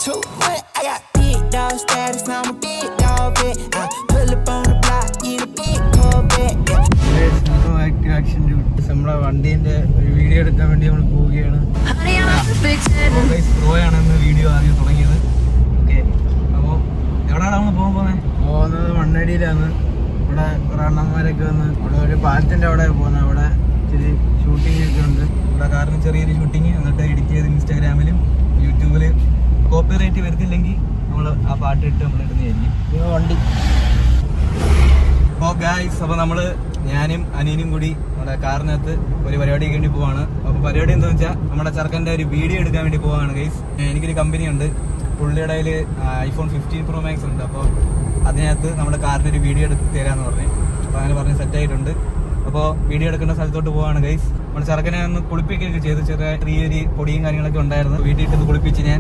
2 I got big dog status, I'm a big dog vet. I pull up on the block in a big Corvette. നമ്മളെ വണ്ടീന്റെ ഒരു video എടുക്കാൻ വേണ്ടി നമ്മൾ പോവുകയാണ്. Pro ആണെന്ന് video ആദ്യം തുടങ്ങിയത്. ഓക്കെ, അപ്പോൾ എവിടെയാണ് നമ്മൾ പോകുന്നത്? മണ്ണടിയിലാണ്. ഇവിടെ കുറെ അണ്ണന്മാരൊക്കെ വന്ന് അവിടെ ഒരു പാലത്തിന്റെ അവിടെ പോകുന്നത്. അവിടെ ഇച്ചിരി ഷൂട്ടിംഗ് ഒക്കെ ഉണ്ട്. ഇവിടെ കാറിന് ചെറിയൊരു ഷൂട്ടിങ്, എന്നിട്ട് എഡിറ്റ് ചെയ്ത് ഇൻസ്റ്റാഗ്രാമിലും യൂട്യൂബില് കോപ്പിറൈറ്റ് വരുത്തില്ലെങ്കിൽ നമ്മൾ ആ പാട്ടിട്ട് നമ്മൾ ഇടുന്നതായിരിക്കും വണ്ടി. അപ്പോൾ ഗായ്സ്, അപ്പോൾ നമ്മൾ ഞാനും അനിയനും കൂടി നമ്മുടെ കാറിനകത്ത് ഒരു പരിപാടിക്ക് വേണ്ടി പോവാണ്. അപ്പോൾ പരിപാടി എന്താണെന്ന് വെച്ചാൽ നമ്മുടെ ചെറുക്കൻ്റെ ഒരു വീഡിയോ എടുക്കാൻ വേണ്ടി പോവാണ് ഗൈസ്. എനിക്കൊരു കമ്പനി ഉണ്ട്, പുള്ളിയുടെ കയ്യിൽ iPhone 15 Pro Max ഉണ്ട്. അപ്പോൾ അതിനകത്ത് നമ്മുടെ കാറിൻ്റെ ഒരു വീഡിയോ എടുത്ത് തരാമെന്ന് പറഞ്ഞു. അപ്പോൾ അങ്ങനെ പറഞ്ഞ് സെറ്റായിട്ടുണ്ട്. അപ്പോൾ വീഡിയോ എടുക്കുന്ന സ്ഥലത്തോട്ട് പോവാണ് ഗൈസ്. നമ്മുടെ ചെറുക്കനെ ഒന്ന് കുളിപ്പിക്കുകയൊക്കെ ചെയ്ത് ചെറിയൊരു പൊടിയും കാര്യങ്ങളൊക്കെ ഉണ്ടായിരുന്നു. വീട്ടിൽ ഇട്ട് കുളിപ്പിച്ച് ഞാൻ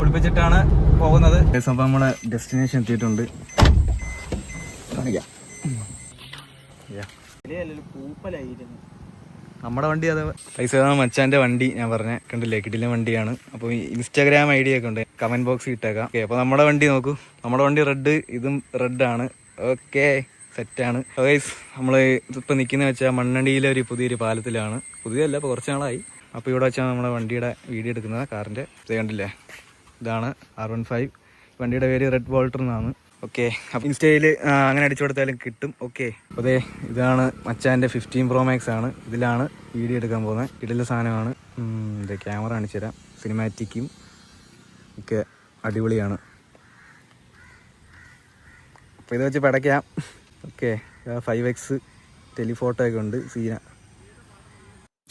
കുളിപ്പിച്ചിട്ടാണ് പോകുന്നത്. അപ്പോൾ നമ്മുടെ ഡെസ്റ്റിനേഷൻ എത്തിയിട്ടുണ്ട്. നമ്മുടെ വണ്ടി അത് പൈസ മച്ചാന്റെ വണ്ടി ഞാൻ പറഞ്ഞ കണ്ടില്ലേ, കിടിലൻ വണ്ടിയാണ്. അപ്പോൾ ഇൻസ്റ്റാഗ്രാം ഐഡി ഒക്കെ ഉണ്ട്, കമന്റ് ബോക്സിൽ ഇട്ടേക്കാം. ഓക്കെ, അപ്പോൾ നമ്മുടെ വണ്ടി നോക്കൂ. നമ്മുടെ വണ്ടി റെഡ്, ഇതും റെഡാണ്. ഓക്കെ, സെറ്റാണ് ഗൈസ്. നമ്മൾ ഇപ്പം നിൽക്കുന്ന വെച്ചാൽ മണ്ണടിയിലെ ഒരു പുതിയൊരു പാലത്തിലാണ്. പുതിയതല്ല, ഇപ്പോൾ കുറച്ച് നാളായി. അപ്പോൾ ഇവിടെ വെച്ചാൽ നമ്മുടെ വണ്ടിയുടെ വീഡിയോ എടുക്കുന്നത്. കാറിൻ്റെ ഇത് കണ്ടില്ലേ, ഇതാണ് R15. വണ്ടിയുടെ പേര് റെഡ് വോൾട്ടർ എന്നാണ്. ഓക്കെ, അപ്പോൾ ഇൻസ്റ്റയിൽ അങ്ങനെ അടിച്ചു കൊടുത്താലും കിട്ടും. ഓക്കെ, അപ്പോൾ അതെ ഇതാണ് മച്ചാൻ്റെ 15 Pro Max ആണ്. ഇതിലാണ് വീഡിയോ എടുക്കാൻ പോകുന്നത്. ഇതിലെ സാധനമാണ്. ഇത് ക്യാമറ കാണിച്ചു തരാം. സിനിമാറ്റിക്കും ഒക്കെ അടിപൊളിയാണ്. അപ്പോൾ ഇത് വെച്ച് പടയ്ക്കാം. ഓക്കെ, 5x ടെലിഫോട്ടോ ഒക്കെ ഉണ്ട്. Seena.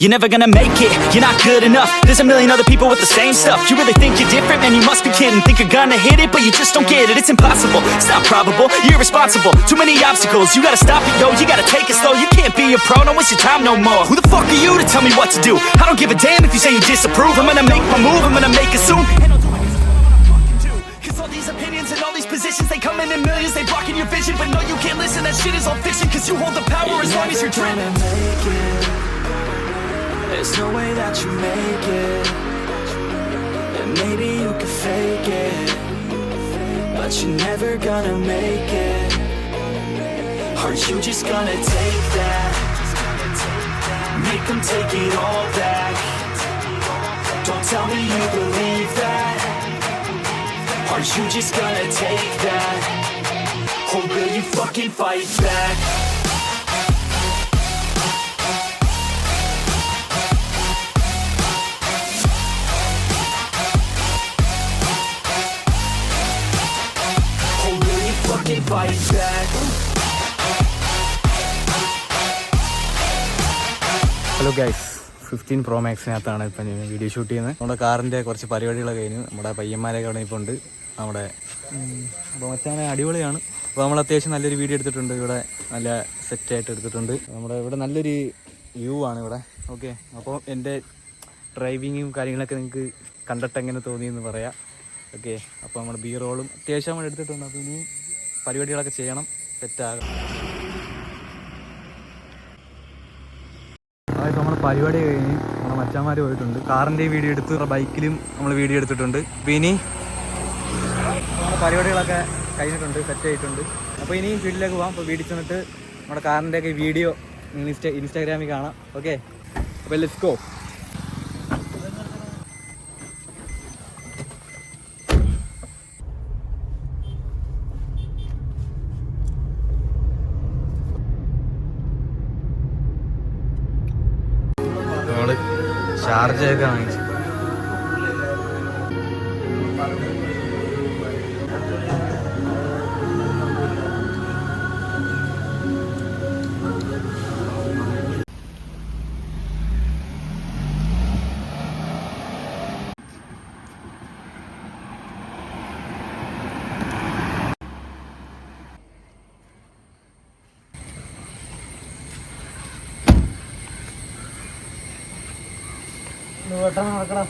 You're never gonna make it, you're not good enough. There's a million other people with the same stuff. You really think you're different? Man, you must be kidding. Think you're gonna hit it, but you just don't get it. It's impossible, it's not probable, you're irresponsible. Too many obstacles, you gotta stop it, yo. You gotta take it slow, you can't be a pro. Don't waste your time no more. Who the fuck are you to tell me what to do? I don't give a damn if you say you disapprove. I'm gonna make my move, I'm gonna make it soon. And I'll do it 'cause I know what I fucking do. 'Cause all these opinions and all these positions, they come in millions, they blocking your vision. But no, you can't listen, that shit is all fiction. 'Cause you hold the power as long as you're dreaming. There's no way that you make it. And maybe you could fake it, but you're never gonna make it. Are you just gonna take that? Make them take it all back. Don't tell me you believe that. Are you just gonna take that? Or will you fucking fight back? Fight back. Hello guys, 15 Pro Maxനകത്താണ് ഇപ്പം video shoot ചെയ്യുന്നത്. നമ്മുടെ കാറിൻ്റെ കുറച്ച് പരിപാടികളൊക്കെ കഴിഞ്ഞു. നമ്മുടെ പയ്യന്മാരൊക്കെ അവിടെ ഇപ്പോൾ ഉണ്ട്. നമ്മുടെ അപ്പോൾ മച്ചാനെ അടിപൊളിയാണ്. അപ്പോൾ നമ്മൾ അത്യാവശ്യം നല്ലൊരു വീഡിയോ എടുത്തിട്ടുണ്ട്. ഇവിടെ നല്ല സെറ്റായിട്ട് എടുത്തിട്ടുണ്ട്. നമ്മുടെ ഇവിടെ നല്ലൊരു വ്യൂ ആണ് ഇവിടെ. ഓക്കെ, അപ്പോൾ എൻ്റെ ഡ്രൈവിങ്ങും കാര്യങ്ങളൊക്കെ നിങ്ങൾക്ക് കണ്ടിട്ട് എങ്ങനെ തോന്നിയെന്ന് പറയാം. ഓക്കെ, അപ്പോൾ നമ്മുടെ ബി റോളും അത്യാവശ്യം നമ്മൾ എടുത്തിട്ടുണ്ട്. അപ്പോൾ ഇനി പരിപാടികളൊക്കെ ചെയ്യണം, സെറ്റാകണം. അതായത് നമ്മൾ പരിപാടി കഴിഞ്ഞ് നമ്മുടെ മച്ചാന്മാർ പോയിട്ടുണ്ട്. കാറിൻ്റെ വീഡിയോ എടുത്ത് ബൈക്കിലും നമ്മൾ വീഡിയോ എടുത്തിട്ടുണ്ട്. അപ്പോൾ ഇനി നമ്മുടെ പരിപാടികളൊക്കെ കഴിഞ്ഞിട്ടുണ്ട്, സെറ്റായിട്ടുണ്ട്. അപ്പോൾ ഇനി വീട്ടിലേക്ക് പോകാം. അപ്പോൾ വീട്ടിൽ ചെന്നിട്ട് നമ്മുടെ കാറിൻ്റെയൊക്കെ വീഡിയോ ഇൻസ്റ്റാഗ്രാമിൽ കാണാം. ഓക്കെ, അപ്പോൾ ലെറ്റ്സ് ഗോ. ചാർജൊക്കെ വാങ്ങിച്ചു. നടക്കണം